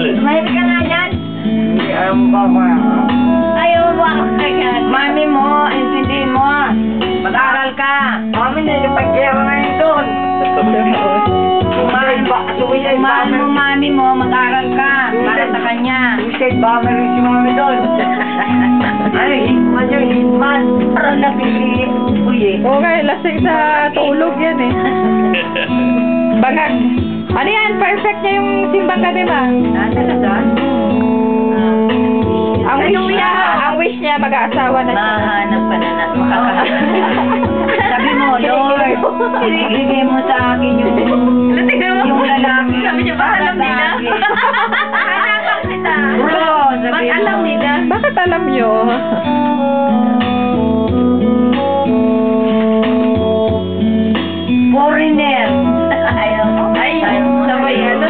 Tumahit ka nga dyan. Hindi, ayaw mo ba ako? Ayaw mo ako kagad. Mami mo, intindihin mo. Mag-aral ka. Mami, nilipag-kaya ka ngayon doon. Mahal mo mami mo, mag-aral ka. Para sa kanya. Suicide bomber rin si mami doon. Ay, hitman yung hitman. Parang napili. Uy eh. Okay, lasing sa tulog yan eh. Bangag. Ano yan? Perfect niya yung simbang gabi ba? Talaga? Ang wish niya mag-aasawa na siya. Mahanap ka na makakahanap. Sabi mo, Lord, ibigay mo sa akin yung lalaki. Sabi niya, ba alam nila? Hanapan kita. Oo, sabi Ba't mo. alam nila? Bakit alam niyo? Foreigner. Ayaw mo. Ay, sabay ano?